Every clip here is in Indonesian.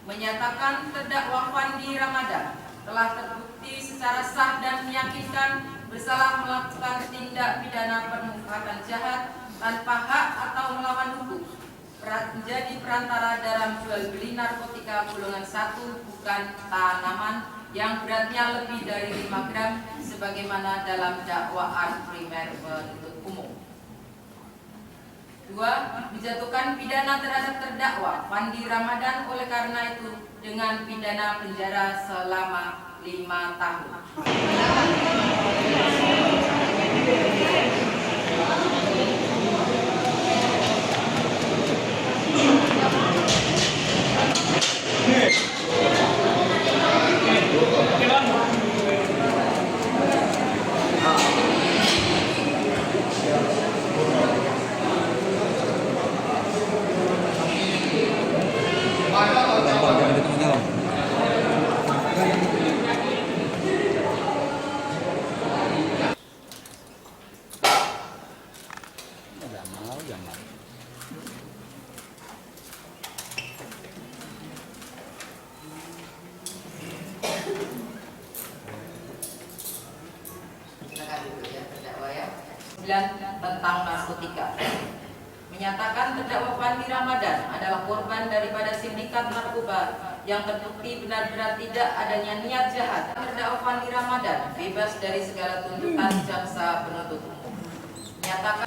menyatakan terdakwa Fandi Ramadan telah terbukti secara sah dan meyakinkan bersalah melakukan tindak pidana permufakatan jahat tanpa hak atau melawan hukum, menjadi perantara dalam jual beli narkotika golongan 1 bukan tanaman yang beratnya lebih dari 5 gram sebagaimana dalam dakwaan primer penuntut umum. 2. Menjatuhkan pidana terhadap terdakwa Fandi Ramadan oleh karena itu dengan pidana penjara selama 5 tahun. Tentang narkotika menyatakan terdakwa Fandi Ramadan adalah korban daripada sindikat narkoba yang terbukti benar-benar tidak adanya niat jahat. Terdakwa Fandi Ramadan bebas dari segala tuntutan jaksa penuntut umum. Menyatakan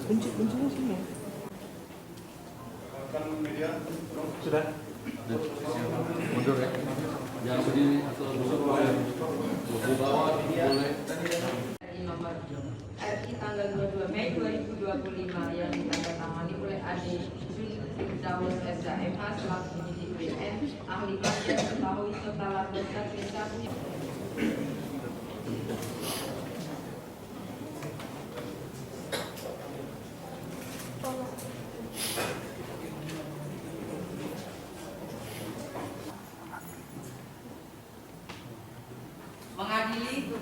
kuncinya sini. Sudah. Mundur ya. Jangan berdiri atau boleh. Bawah boleh. Nomor RI tanggal 22 Mei 2025 yang ditandatangani oleh Ade Firdaus SH MH selaku penyidik BN ahli kajian ketahui serta lakukan periksa. Mengadili 1.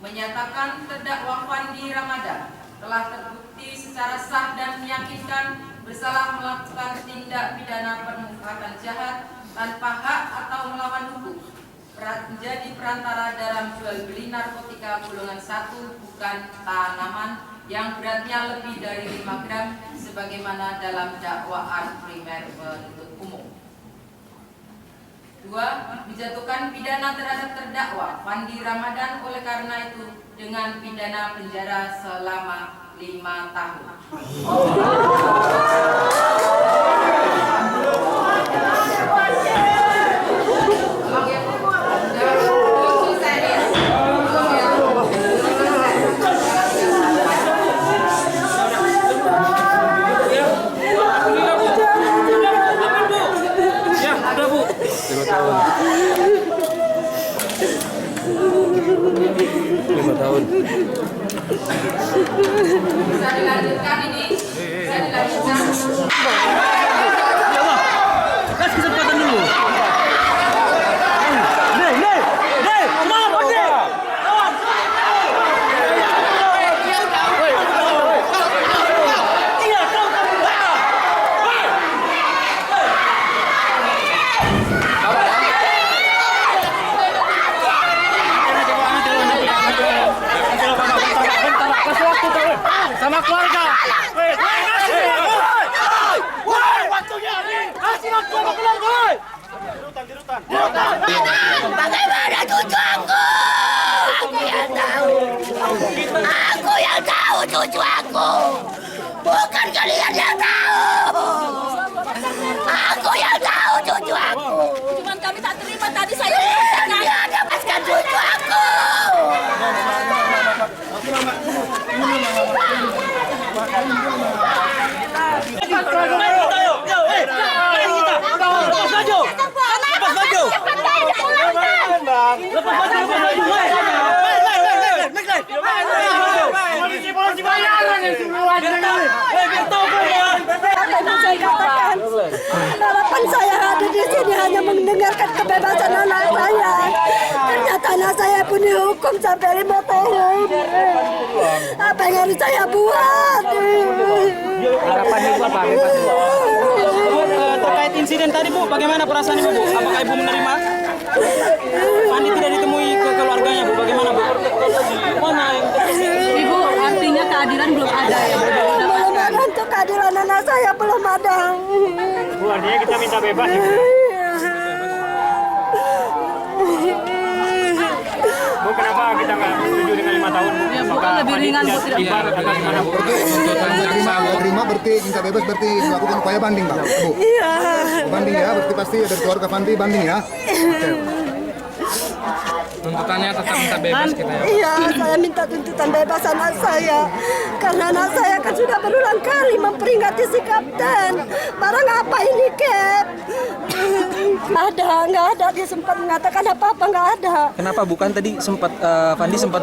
Menyatakan terdakwa Fandi Ramadan telah terbukti secara sah dan meyakinkan bersalah melakukan tindak pidana permufakatan jahat tanpa hak atau melawan hukum, menjadi perantara dalam jual beli narkotika golongan 1 bukan tanaman yang beratnya lebih dari 5 gram sebagaimana dalam dakwaan primer penuntut umum. 2. Menjatuhkan pidana terhadap terdakwa Fandi Ramadan oleh karena itu dengan pidana penjara selama 5 tahun. Bisa dilanjutkan ini? Bisa dilanjutkan? Kasih kesempatan dulu. Sama keluarga. Waktunya nih. Kasih waktu sama keluarga. Dirutan. Bagaimana cucu aku? Aku yang tahu cucu aku. Bukan kalian yang tahu. Aku yang tahu cucu aku. Cuman kami tak terima tadi saya. Dia dapatkan cucu aku. Harapan saya ada di sini hanya mendengarkan kebebasan anak saya. Ternyata anak Anak saya pun dihukum sampai 5 tahun. Apa yang harus saya buat? Harapan Ibu apa? Terkait insiden tadi Bu, bagaimana perasaan Ibu Bu? Apakah Ibu menerima? Fandi tidak ditemui ke keluarganya Bu, bagaimana Bu? Mana yang Ibu, artinya keadilan belum ada ya? Belum ada untuk keadilan anak saya, belum ada. Bu, artinya kita minta bebas ya Bu? Bu, kenapa kita nggak setuju dengan 5 tahun Bu? Ya, Bu, kan lebih ringan Bu, tidak Ibar atau gimana Bu? Terima berarti minta bebas berarti melakukan upaya banding Pak, Bu. Iya. Banding ya, berarti pasti dari keluarga Fandi banding ya. Tuntutannya tetap minta bebas kita ya. Iya, saya minta tuntutan bebas anak saya. Karena anak saya kan sudah berulang kali memperingati si kapten. Barang apa ini, Cap? Nggak ada. Dia sempat mengatakan apa-apa, nggak ada. Kenapa bukan tadi sempat Fandi sempat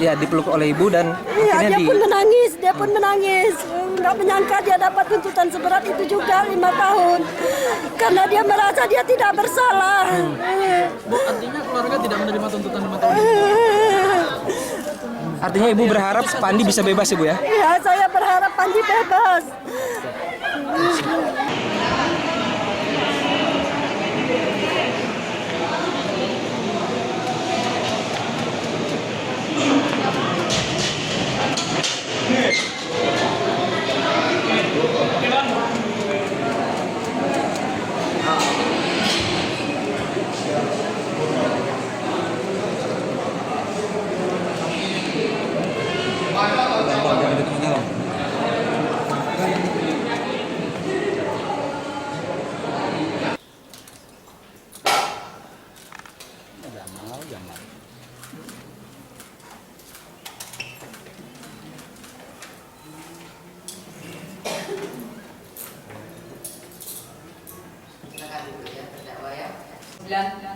dipeluk oleh ibu dan Iya, akhirnya dia pun menangis. Nggak menyangka dia dapat tuntutan seberat itu juga 5 tahun. Karena dia merasa dia tidak bersalah. Bu, artinya keluarga tidak menerima tuntutan 5 tahun. artinya ibu berharap Fandi bisa bebas ibu ya? Iya, saya berharap Panji bebas.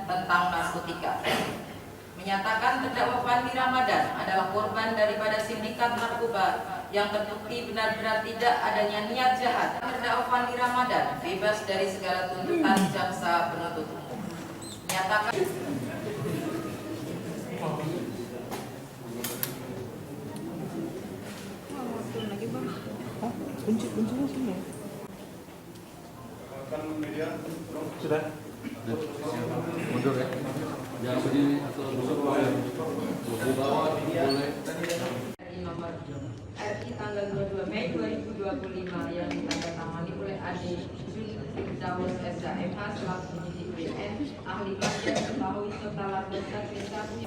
Tentang narkotika menyatakan terdakwa Fandi Ramadan adalah korban daripada sindikat narkoba yang terbukti benar-benar tidak adanya niat jahat. Terdakwa Fandi Ramadan bebas dari segala tuntutan jaksa penuntut umum. Menyatakan Sudah. Mundur ya. Jangan berdiri atau duduk boleh. Bawah boleh. nomor RI tanggal 22 Mei 2025 yang ditandatangani oleh Ade Jun Firdaus SHMH selaku penyidik BN ahli kajian ketahui serta lakukan investasi.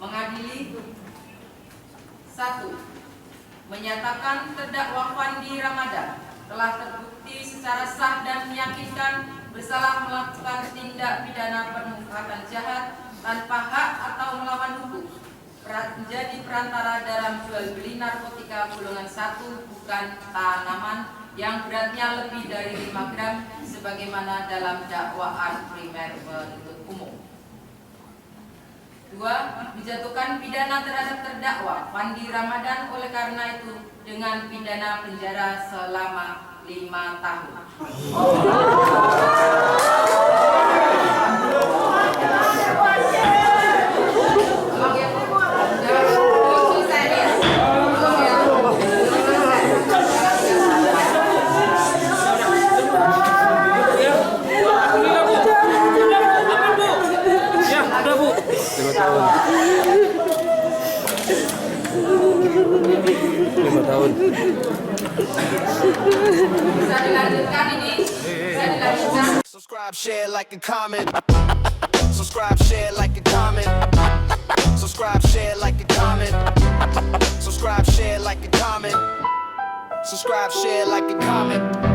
Mengadili 1. Menyatakan terdakwa Fandi Ramadan telah terbukti secara sah dan meyakinkan bersalah melakukan tindak pidana permukaan jahat tanpa hak atau melawan hukum, menjadi perantara dalam jual beli narkotika golongan 1 bukan tanaman yang beratnya lebih dari 5 gram sebagaimana dalam dakwaan primer penuntut umum. 2. Dijatuhkan pidana terhadap terdakwa Fandi Ramadan oleh karena itu dengan pidana penjara selama 5 tahun. Bisa dilanjutkan ini? Bisa dilanjutkan. Subscribe, share, like, and comment. Subscribe, share, like, and comment. Subscribe, share, like, and comment. Subscribe, share, like, and comment. Subscribe, share, like, and comment.